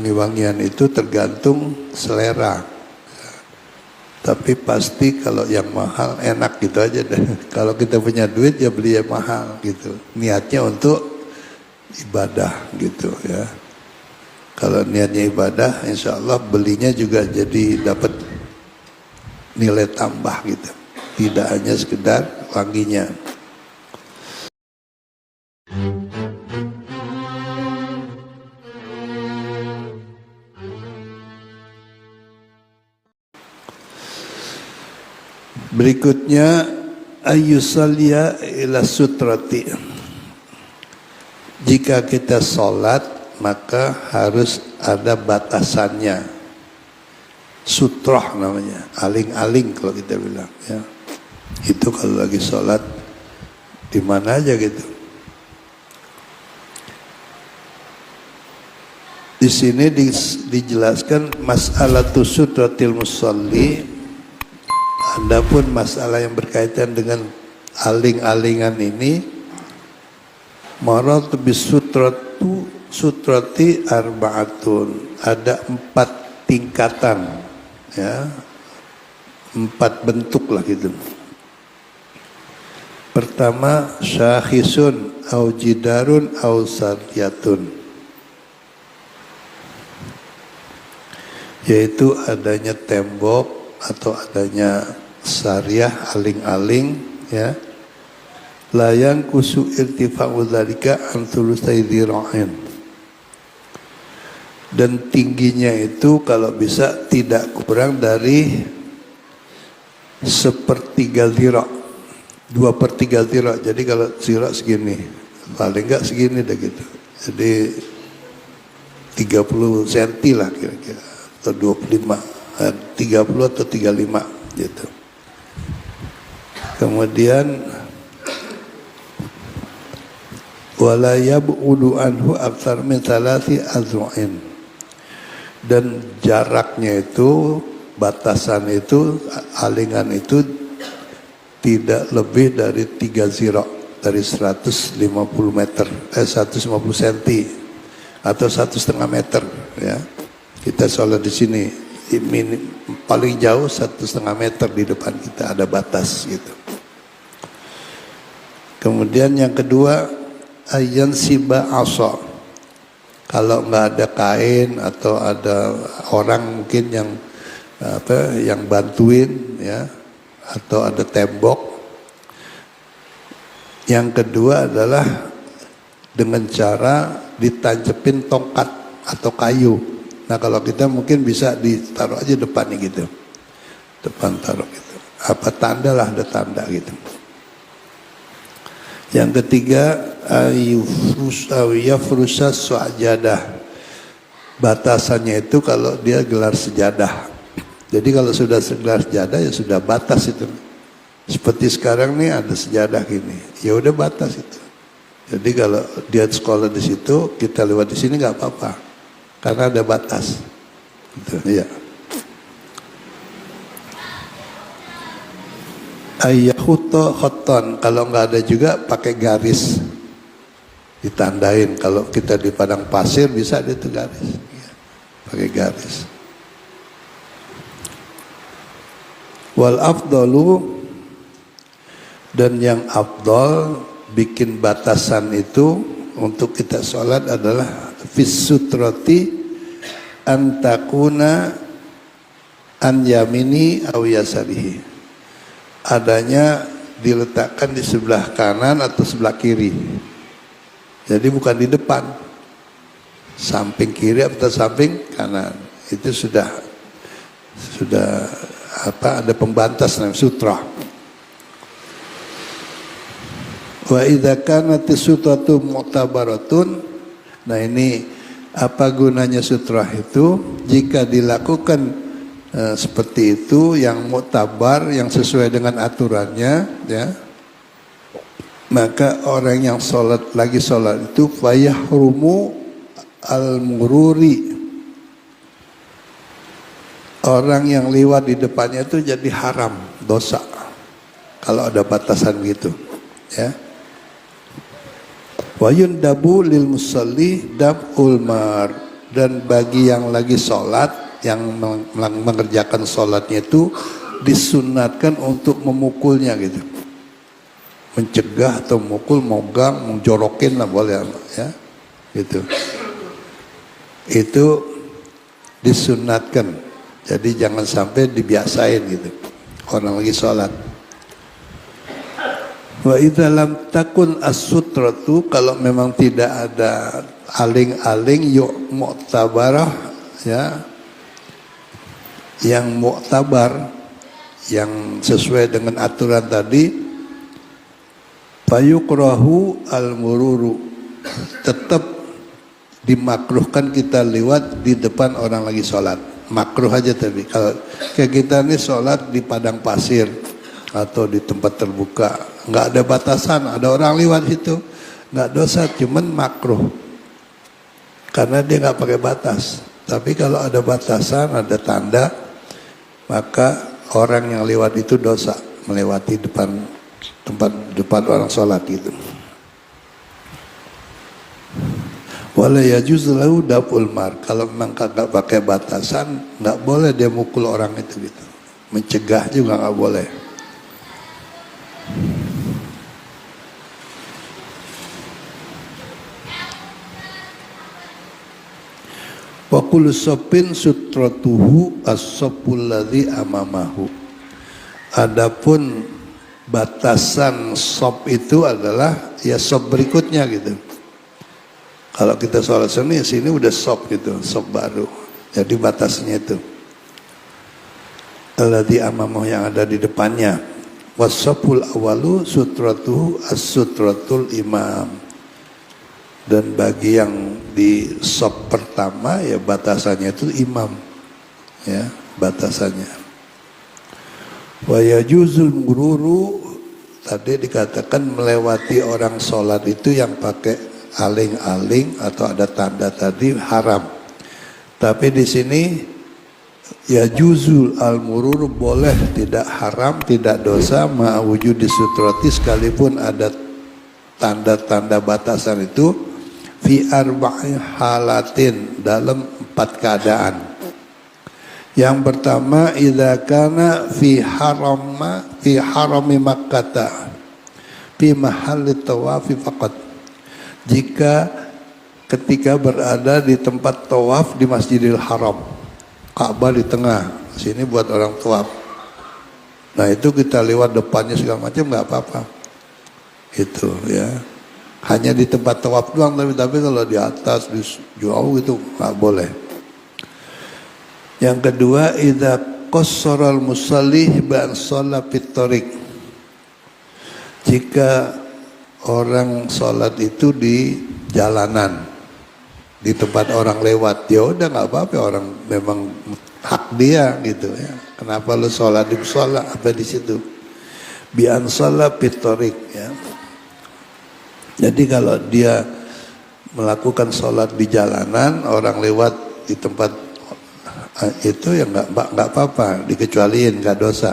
wangi-wangian itu tergantung selera. Tapi pasti kalau yang mahal enak gitu aja deh. Kalau kita punya duit ya beli yang mahal gitu. Niatnya untuk ibadah gitu ya. Kalau niatnya ibadah, insya Allah belinya juga jadi dapat nilai tambah gitu. Tidak hanya sekedar wanginya. Berikutnya ayyusalliya ila sutrati. Jika kita sholat maka harus ada batasannya. Sutroh namanya, aling-aling kalau kita bilang ya. Itu kalau lagi sholat di mana aja gitu. Di sini dijelaskan mas'alatu sutratil musalli. Adapun masalah yang berkaitan dengan aling-alingan ini, marad bis sutrati arba'atun, ada 4 tingkatan ya, 4 bentuk lah gitu. Pertama syakhisun au jidarun au sarjatun, yaitu adanya tembok atau adanya syariah aling-aling ya, layang kusu irtifa'u dzalika an thulusai dzira'in, dan tingginya itu kalau bisa tidak kurang dari 1/3 dzira', 2/3 dzira'. Jadi kalau dzira' segini, paling enggak segini dah gitu. Jadi 30 cm lah kira-kira, atau 25, 30 atau 35 gitu. Kemudian wala yab'udu anhu aktsar min 3 azwa'in, dan jaraknya itu, batasan itu, alingan itu tidak lebih dari 3 zira', dari 150 meter, 150 cm atau 1,5 meter ya. Kita sholat di sini paling jauh 1,5 meter di depan kita ada batas gitu. Kemudian yang kedua ayyan siba asa, kalau nggak ada kain atau ada orang mungkin yang yang bantuin ya, atau ada tembok. Yang kedua adalah dengan cara ditancepin tongkat atau kayu. Nah kalau kita mungkin bisa ditaruh aja depannya gitu, depan taruh gitu. Apa tanda lah, ada tanda gitu. Yang ketiga yafrusa su'ajadah, batasannya itu kalau dia gelar sejadah. Jadi kalau sudah gelar sejadah ya sudah batas itu. Seperti sekarang nih ada sejadah gini, ya udah batas itu. Jadi kalau dia sekolah di situ, kita lewat di sini nggak apa-apa. Karena ada batas, gitu, ya. Ayyahuto khoton, kalau nggak ada juga pakai garis, ditandain. Kalau kita di padang pasir bisa ada itu garis, ya, pakai garis. Wal afdalu, dan yang afdal bikin batasan itu untuk kita sholat adalah fis sutrati antakuna an yamini aw yasarihi, adanya diletakkan di sebelah kanan atau sebelah kiri. Jadi bukan di depan, samping kiri atau samping kanan. Itu sudah ada pembatas namanya sutra. Wa idza kanat sutratu mu'tabaratun, nah ini apa gunanya sutra itu? Jika dilakukan seperti itu, yang mu'tabar, yang sesuai dengan aturannya ya, maka orang yang lagi sholat itu fayahrumu al-mururi, orang yang lewat di depannya itu jadi haram, dosa kalau ada batasan gitu ya. Wa yundabu lil musalli dab'ul mar, dan bagi yang lagi sholat, yang mengerjakan sholatnya itu disunatkan untuk memukulnya gitu, mencegah atau memukul, mogang, menjorokin lah boleh ya, gitu. Itu disunatkan. Jadi jangan sampai dibiasain gitu, orang lagi sholat. Wa idza lam takun as-sutratu, kalau memang tidak ada aling-aling yuk mu'tabarah ya, yang mu'tabar, yang sesuai dengan aturan tadi, fayukrahu al-mururu, tetap dimakruhkan kita lewat di depan orang lagi sholat, makruh aja. Tapi kalau kayak kita nih sholat di padang pasir atau di tempat terbuka, nggak ada batasan, ada orang lewat situ, nggak dosa, cuman makruh karena dia nggak pakai batas. Tapi kalau ada batasan, ada tanda, maka orang yang lewat itu dosa, melewati depan orang sholat gitu. Wala yajuz lahu daf'ul mar, kalau memang kagak pakai batasan, nggak boleh dia mukul orang itu gitu. Mencegah juga nggak boleh. Wa kullu saffin sutratuhu as-safful ladzi amamahu. Adapun batasan sop itu adalah ya sop berikutnya gitu. Kalau kita sholat sini udah sop gitu, sop baru. Jadi batasnya itu alladzi amamahu, yang ada di depannya. Was-safful awalu sutratuhu as-sutratul imam. Dan bagi yang di sop pertama ya batasannya itu imam ya, batasannya. Wa yajuzul mururu, tadi dikatakan melewati orang sholat itu yang pakai aling-aling atau ada tanda tadi haram. Tapi di sini ya juzul al mururu, boleh, tidak haram, tidak dosa, ma'wujudi sutrati, sekalipun ada tanda-tanda batasan itu, fi arba'i halatin, dalam 4 keadaan. Yang pertama, idza kana fi harami Makkah fi mahalli tawafi faqat, jika ketika berada di tempat tawaf di Masjidil Haram, Ka'bah di tengah, sini buat orang tawaf. Nah itu kita lewat depannya segala macam nggak apa-apa. Itu ya, hanya di tempat tawaf doang, tapi kalau di atas di jauh itu nggak boleh. Yang kedua, idza qassara al-musalli ba'da shalat fit thariq, jika orang sholat itu di jalanan, di tempat orang lewat, ya udah nggak apa-apa, orang memang hak dia gitu ya. Kenapa lu sholat di musola, apa di situ? Bi an shalat fit thariq ya. Jadi kalau dia melakukan sholat di jalanan, orang lewat di tempat itu ya nggak apa-apa, dikecualiin, nggak dosa.